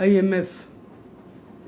IMF,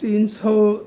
300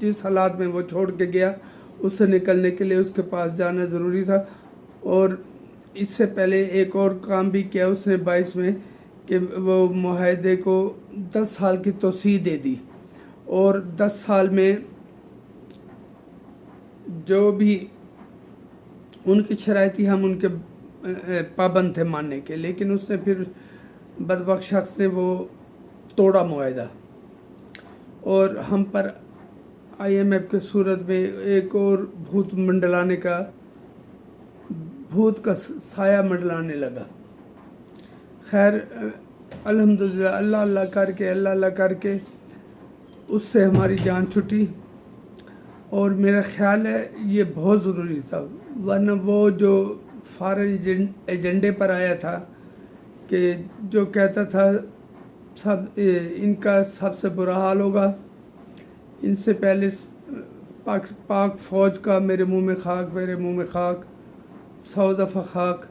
جس حالات میں وہ چھوڑ کے گیا اس سے نکلنے کے لیے اس کے پاس جانا ضروری تھا. اور اس سے پہلے ایک اور کام بھی کیا اس نے 22 میں کہ وہ معاہدے کو 10 سال کی توسیع دے دی اور 10 سال میں جو بھی ان کی شرائط تھی ہم ان کے پابند تھے ماننے کے, لیکن اس نے پھر بدبخت شخص نے وہ توڑا معاہدہ اور ہم پر IMF کے صورت میں ایک اور بھوت کا سایہ منڈلانے لگا. خیر الحمدللہ اللہ اللہ کر کے اس سے ہماری جان چھٹی, اور میرا خیال ہے یہ بہت ضروری تھا, ورنہ وہ جو فارن ایجنڈے پر آیا تھا کہ جو کہتا تھا ان کا سب سے برا حال ہوگا, ان سے پہلے پاک فوج کا میرے منہ میں خاک 100 دفعہ خاک,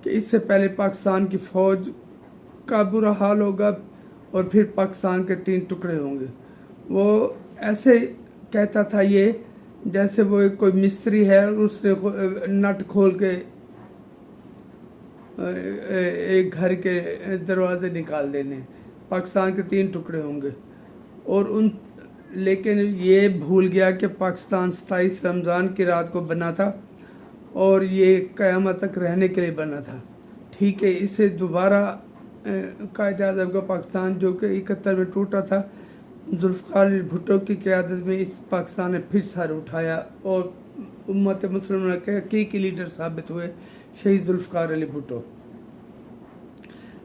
کہ اس سے پہلے پاکستان کی فوج کا برا حال ہوگا اور پھر پاکستان کے 3 ٹکڑے ہوں گے. وہ ایسے کہتا تھا یہ جیسے وہ کوئی مستری ہے اور اس نے نٹ کھول کے ایک گھر کے دروازے نکال دینے, پاکستان کے 3 ٹکڑے ہوں گے. اور لیکن یہ بھول گیا کہ پاکستان 27 رمضان کی رات کو بنا تھا اور یہ قیامت تک رہنے کے لیے بنا تھا. ٹھیک ہے, اسے دوبارہ قائد اعظم کا پاکستان جو کہ 71 میں ٹوٹا تھا, ذوالفقار علی بھٹو کی قیادت میں اس پاکستان نے پھر سر اٹھایا اور امت مسلمہ کے حقیقی لیڈر ثابت ہوئے شہید ذوالفقار علی بھٹو.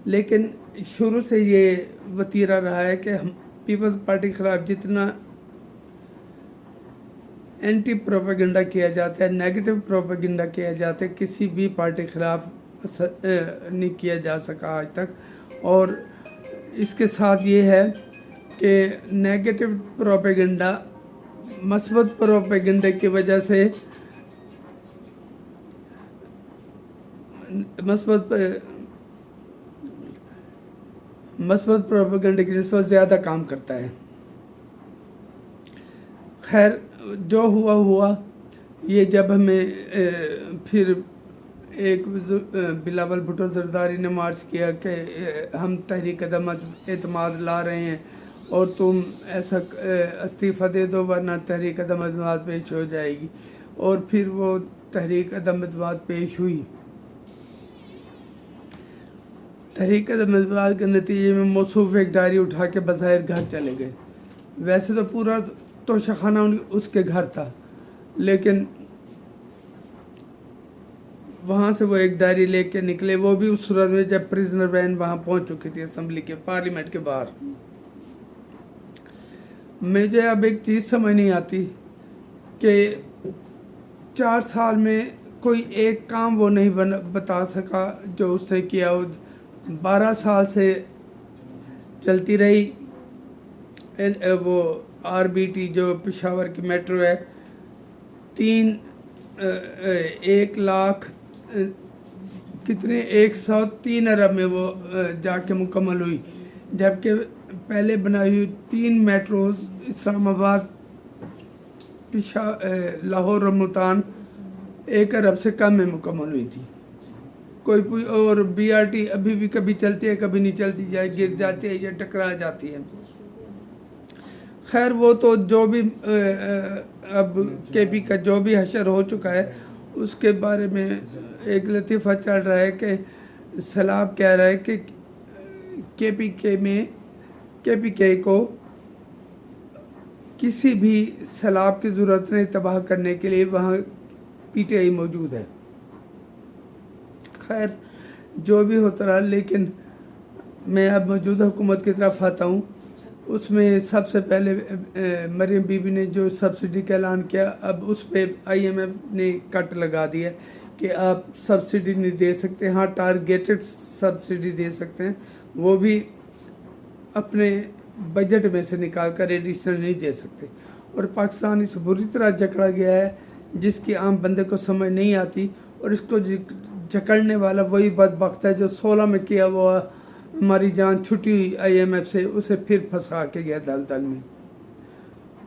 لیکن شروع سے یہ وتیرہ رہا ہے کہ ہم پیپلز پارٹی کے خلاف جتنا اینٹی پروپیگنڈا کیا جاتا ہے, نیگیٹو پروپیگنڈا کیا جاتا ہے, کسی بھی پارٹی کے خلاف نہیں کیا جا سکا آج تک. اور اس کے ساتھ یہ ہے کہ نیگیٹو پروپیگنڈا مثبت پروپیگنڈے کی وجہ سے مثبت پروپیگنڈے کی نسبت زیادہ کام کرتا ہے. خیر جو ہوا یہ جب ہمیں پھر ایک بلاول بھٹو زرداری نے مارچ کیا کہ ہم تحریک عدم اعتماد لا رہے ہیں اور تم ایسا استعفیٰ دے دو ورنہ تحریک عدم اعتماد پیش ہو جائے گی, اور پھر وہ تحریک عدم اعتماد پیش ہوئی. تحریک عدم اعتماد کے نتیجے میں موصوف ایک ڈائری اٹھا کے بظاہر گھر چلے گئے. ویسے تو پورا توشہ خانہ اس کے گھر تھا, لیکن وہاں سے وہ ایک ڈائری لے کے نکلے, وہ بھی اس صورت میں جب پریزنر وین وہاں پہنچ چکی تھی اسمبلی کے پارلیمنٹ کے باہر. مجھے اب ایک چیز سمجھ نہیں آتی کہ 4 سال میں کوئی ایک کام وہ نہیں بتا سکا جو اس نے کیا. 12 سال سے چلتی رہی وہ RBT جو پشاور کی میٹرو ہے, 103 ارب میں وہ جا کے مکمل ہوئی, جبکہ پہلے بنائی ہوئی 3 میٹروز اسلام آباد, لاہور اور ملتان 1 ارب سے کم میں مکمل ہوئی تھی. کوئی اور BRT ابھی بھی کبھی چلتی ہے کبھی نہیں چلتی, جائے گر جاتی ہے یا ٹکرا جاتی ہے. خیر وہ تو جو بھی اب KP کا جو بھی حشر ہو چکا ہے اس کے بارے میں ایک لطیفہ چل رہا ہے کہ سیلاب کہہ رہا ہے کہ KPK کو کسی بھی سیلاب کی ضرورت نہیں تباہ کرنے کے لیے وہاں PTI موجود ہے. خیر جو بھی ہوتا رہا, لیکن میں اب موجودہ حکومت کی طرف آتا ہوں. اس میں سب سے پہلے مریم بی بی نے جو سبسڈی کا اعلان کیا, اب اس پہ IMF نے کٹ لگا دیا کہ آپ سبسڈی نہیں دے سکتے. ہاں ٹارگیٹڈ سبسڈی دے سکتے ہیں, وہ بھی اپنے بجٹ میں سے نکال کر ایڈیشنل نہیں دے سکتے. اور پاکستان اس بری طرح جکڑا گیا ہے جس کی عام بندے کو سمجھ نہیں آتی, اور اس کو جکڑنے والا وہی بدبخت ہے جو 16 میں کیا ہوا ہماری جان چھٹی ہوئی IMF سے, اسے پھر پھنسا کے گیا دلدل میں.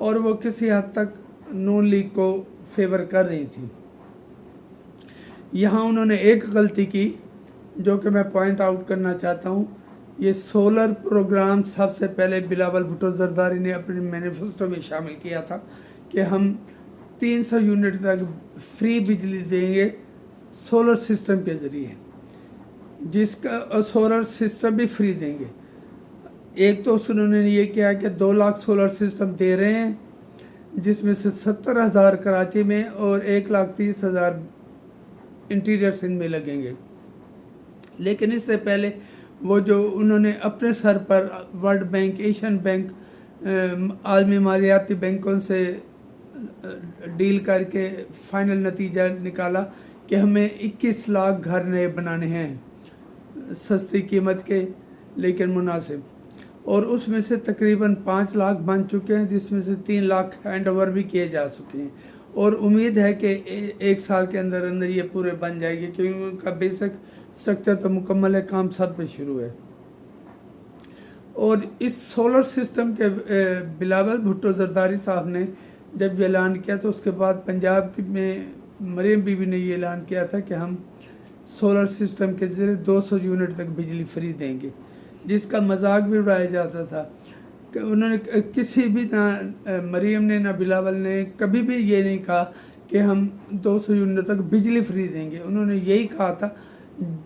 اور وہ کسی حد تک نون لیگ کو فیور کر رہی تھی۔ یہاں انہوں نے ایک غلطی کی جو کہ میں پوائنٹ آؤٹ کرنا چاہتا ہوں، یہ سولر پروگرام سب سے پہلے بلاول بھٹو زرداری نے اپنے مینیفیسٹو میں شامل کیا تھا کہ ہم 300 یونٹ تک فری بجلی دیں گے سولر سسٹم کے ذریعے، جس کا سولر سسٹم بھی فری دیں گے۔ ایک تو انہوں نے یہ کیا کہ 2 لاکھ سولر سسٹم دے رہے ہیں، جس میں سے 70,000 کراچی میں اور 1,30,000 انٹیریئر سندھ میں لگیں گے۔ لیکن اس سے پہلے وہ جو انہوں نے اپنے سر پر ورلڈ بینک، ایشین بینک، عالمی مالیاتی بینکوں سے ڈیل کر کے فائنل نتیجہ نکالا کہ ہمیں 21 لاکھ گھر نئے بنانے ہیں سستی قیمت کے لیکن مناسب، اور اس میں سے تقریباً 5 لاکھ بن چکے ہیں، جس میں سے 3 لاکھ ہینڈ اوور بھی کیے جا چکے ہیں، اور امید ہے کہ 1 سال کے اندر اندر یہ پورے بن جائے گی، کیونکہ ان کا بیسک اسٹرکچر تو مکمل ہے، کام سب پہ شروع ہے۔ اور اس سولر سسٹم کے بلاول بھٹو زرداری صاحب نے جب یہ اعلان کیا تو اس کے بعد پنجاب میں مریم بی بی نے یہ اعلان کیا تھا کہ ہم سولر سسٹم کے ذریعے 200 یونٹ تک بجلی فری دیں گے، جس کا مذاق بھی اڑایا جاتا تھا کہ انہوں نے کسی بھی نہ مریم نے نہ بلاول نے کبھی بھی یہ نہیں کہا کہ ہم 200 یونٹ تک بجلی فری دیں گے۔ انہوں نے یہی کہا تھا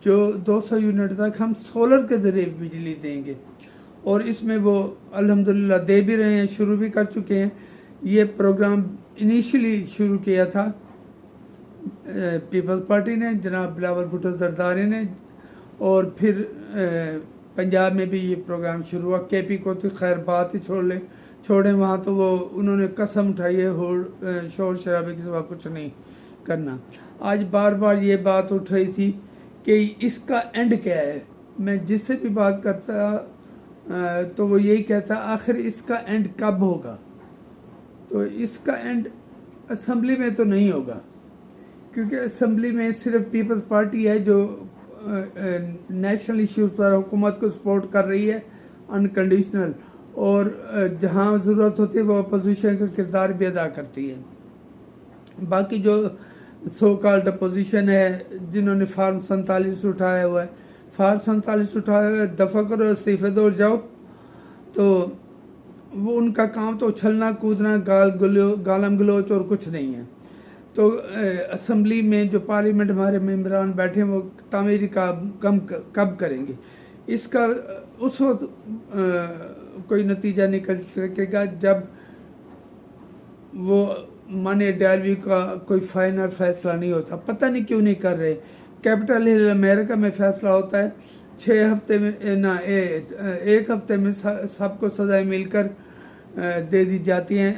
جو 200 یونٹ تک ہم سولر کے ذریعے بجلی دیں گے، اور اس میں وہ الحمدللہ دے بھی رہے ہیں، شروع بھی کر چکے ہیں۔ یہ پروگرام انیشلی شروع کیا تھا پیپلز پارٹی نے، جناب بلاول بھٹو زرداری نے، اور پھر پنجاب میں بھی یہ پروگرام شروع ہوا۔ کے پی کو تو خیر بات ہی چھوڑیں، وہاں تو وہ انہوں نے قسم اٹھائی ہے شور شرابے کے سوا کچھ نہیں کرنا۔ آج بار بار یہ بات اٹھ رہی تھی کہ اس کا اینڈ کیا ہے۔ میں جس سے بھی بات کرتا تو وہ یہی کہتا آخر اس کا اینڈ کب ہوگا؟ تو اس کا اینڈ اسمبلی میں تو نہیں ہوگا، کیونکہ اسمبلی میں صرف پیپلز پارٹی ہے جو نیشنل ایشوز پر حکومت کو سپورٹ کر رہی ہے انکنڈیشنل، اور جہاں ضرورت ہوتی ہے وہ اپوزیشن کا کردار بھی ادا کرتی ہے۔ باقی جو سو کالڈ اپوزیشن ہے جنہوں نے فارم 47 اٹھایا ہوا ہے، فارم 47 اٹھایا ہوا ہے، دفع کرو، استعفے دو، جاؤ، تو وہ ان کا کام تو اچھلنا کودنا، گالم گلوچ اور کچھ نہیں ہے۔ تو اسمبلی میں جو پارلیمنٹ ہمارے ممبران بیٹھے ہیں وہ تعمیری کام کب کریں گے؟ اس کا اس وقت کوئی نتیجہ نکل سکے گا جب وہ مانی ڈیلوی کا کوئی فائنل فیصلہ نہیں ہوتا۔ پتہ نہیں کیوں نہیں کر رہے۔ کیپٹل ہل امریکہ میں فیصلہ ہوتا ہے 6 ہفتے میں، ایک ہفتے میں سب کو سزائیں مل کر دے دی جاتی ہیں،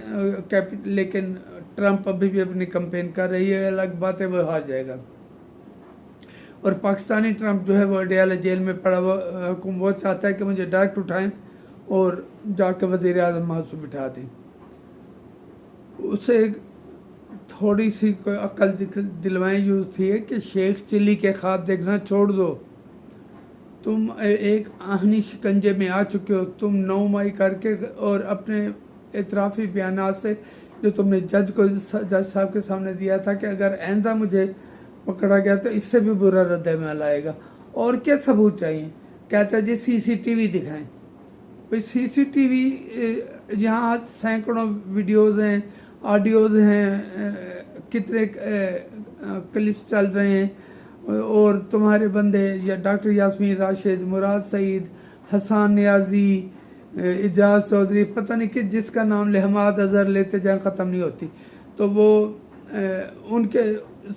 لیکن ٹرمپ ابھی بھی اپنی کمپین کر رہی ہے، الگ بات ہے وہ ہار جائے گا۔ اور پاکستانی ٹرمپ جو ہے وہ اڈیالہ جیل میں پڑا ہوا، وہ چاہتا ہے کہ مجھے ڈائریکٹ اٹھائیں اور جا کے وزیر اعظم محسوب بٹھا دیں۔ اسے تھوڑی سی کوئی عقل دلوائیں یوز تھی ہے کہ شیخ چلی کے خواب دیکھنا چھوڑ دو، تم ایک آہنی شکنجے میں آ چکے ہو، تم 9 مئی کر کے اور اپنے اعترافی بیانات سے جو تم نے جج صاحب کے سامنے دیا تھا کہ اگر آئندہ مجھے پکڑا گیا تو اس سے بھی برا رد عمل آئے گا، اور کیا ثبوت چاہیے؟ کہتا ہے جی CCTV دکھائیں۔ بھائی CCTV یہاں سینکڑوں ویڈیوز ہیں، آڈیوز ہیں، کتنے کلپس چل رہے ہیں، اور تمہارے بندے یا ڈاکٹر یاسمین راشد، مراد سعید، حسان نیازی، اعجاز چودھری، پتہ نہیں کہ جس کا نام لے، حماد اظہر لیتے جائیں ختم نہیں ہوتی۔ تو وہ ان کے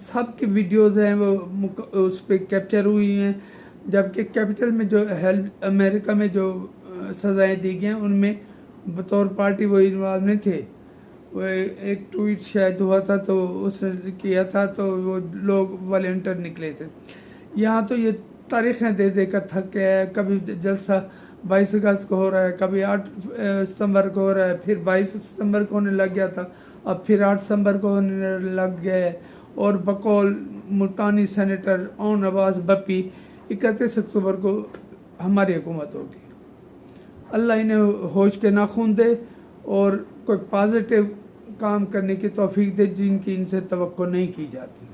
سب کی ویڈیوز ہیں وہ اس پہ کیپچر ہوئی ہیں، جبکہ کیپٹل میں جو امریکہ میں جو سزائیں دی گئی ہیں ان میں بطور پارٹی وہ انوالو نہیں تھے۔ وہ ایک ٹویٹ شاید ہوا تھا تو اس نے کیا تھا تو وہ لوگ والنٹر نکلے تھے۔ یہاں تو یہ تاریخیں دے دے کر تھک گیا ہے، کبھی جلسہ 22 اگست کو ہو رہا ہے، کبھی 8 ستمبر کو ہو رہا ہے، پھر 22 ستمبر کو ہونے لگ گیا تھا، اب پھر 8 ستمبر کو ہونے لگ گیا ہے، اور بقول ملتانی سینیٹر اون عباس بپی 31 اکتوبر کو ہماری حکومت ہوگی۔ اللہ انہیں ہوش کے ناخن دے اور کوئی پازیٹیو کام کرنے کی توفیق دے جن کی ان سے توقع نہیں کی جاتی۔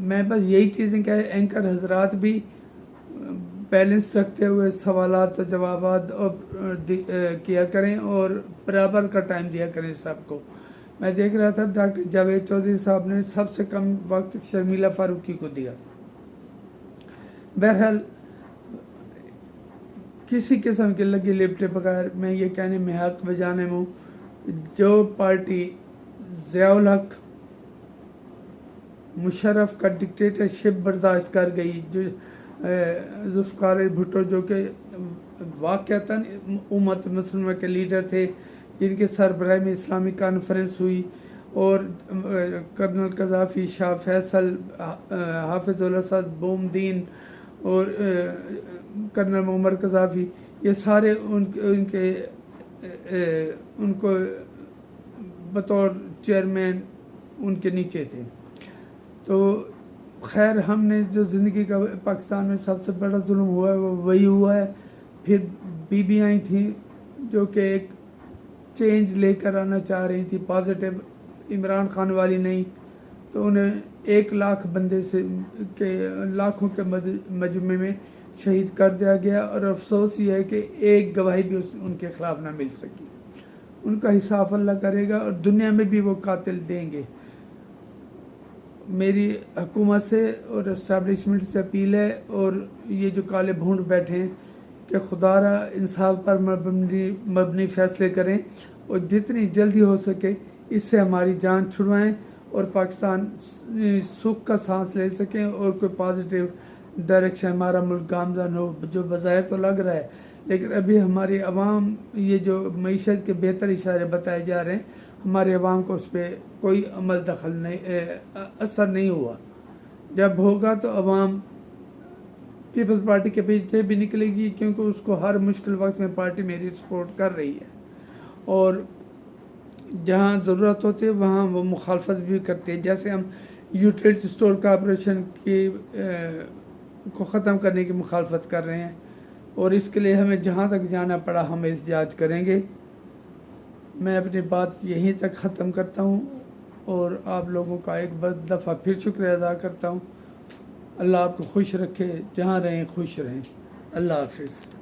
میں بس یہی چیزیں کہ اینکر حضرات بھی بیلنس رکھتے ہوئے سوالات و جوابات کیا کریں اور برابر کا ٹائم دیا کریں سب کو۔ میں دیکھ رہا تھا ڈاکٹر جاوید چودھری صاحب نے سب سے کم وقت شرمیلا فاروقی کو دیا۔ بہرحال کسی قسم کے لگے لپٹے بغیر میں یہ کہنے میں حق بجانے ہوں، جو پارٹی ضیاء الحق مشرف کا ڈکٹیٹرشپ برداشت کر گئی، جو ذوالفقار علی بھٹو جو کہ واقعتاً امت مسلمہ کے لیڈر تھے، جن کے سربراہی میں اسلامی کانفرنس ہوئی، اور کرنل قذافی، شاہ فیصل، حافظ الاسد، بومدین اور کرنل معمر قذافی، یہ سارے ان کو بطور چیئرمین ان کے نیچے تھے۔ تو خیر ہم نے جو زندگی کا پاکستان میں سب سے بڑا ظلم ہوا ہے وہ وہی ہوا ہے۔ پھر بی آئی تھیں جو کہ ایک چینج لے کر آنا چاہ رہی تھی، پازیٹیو، عمران خان والی نہیں، تو انہیں 1,00,000 بندے سے کے لاکھوں کے مجمع میں شہید کر دیا گیا، اور افسوس یہ ہے کہ ایک گواہی بھی ان کے خلاف نہ مل سکی۔ ان کا حساب اللہ کرے گا، اور دنیا میں بھی وہ قاتل دیں گے۔ میری حکومت سے اور اسٹیبلشمنٹ سے اپیل ہے، اور یہ جو کالے بھونڈ بیٹھے ہیں، کہ خدا را انصاف پر مبنی فیصلے کریں، اور جتنی جلدی ہو سکے اس سے ہماری جان چھڑوائیں، اور پاکستان سکھ کا سانس لے سکیں، اور کوئی پازیٹیو ڈائریکشن ہمارا ملک گامزن ہو، جو بظاہر تو لگ رہا ہے، لیکن ابھی ہماری عوام، یہ جو معیشت کے بہتر اشارے بتائے جا رہے ہیں، ہمارے عوام کو اس پہ کوئی عمل دخل نہیں، اثر نہیں ہوا۔ جب ہوگا تو عوام پیپلز پارٹی کے پیچھے بھی نکلے گی، کیونکہ اس کو ہر مشکل وقت میں پارٹی میری سپورٹ کر رہی ہے، اور جہاں ضرورت ہوتی ہے وہاں وہ مخالفت بھی کرتے ہیں۔ جیسے ہم یوٹیلیٹی اسٹور کارپوریشن کی کو ختم کرنے کی مخالفت کر رہے ہیں، اور اس کے لیے ہمیں جہاں تک جانا پڑا ہم احتجاج کریں گے۔ میں اپنی بات یہیں تک ختم کرتا ہوں، اور آپ لوگوں کا ایک دفعہ پھر شکریہ ادا کرتا ہوں۔ اللہ آپ کو خوش رکھے، جہاں رہیں خوش رہیں۔ اللہ حافظ۔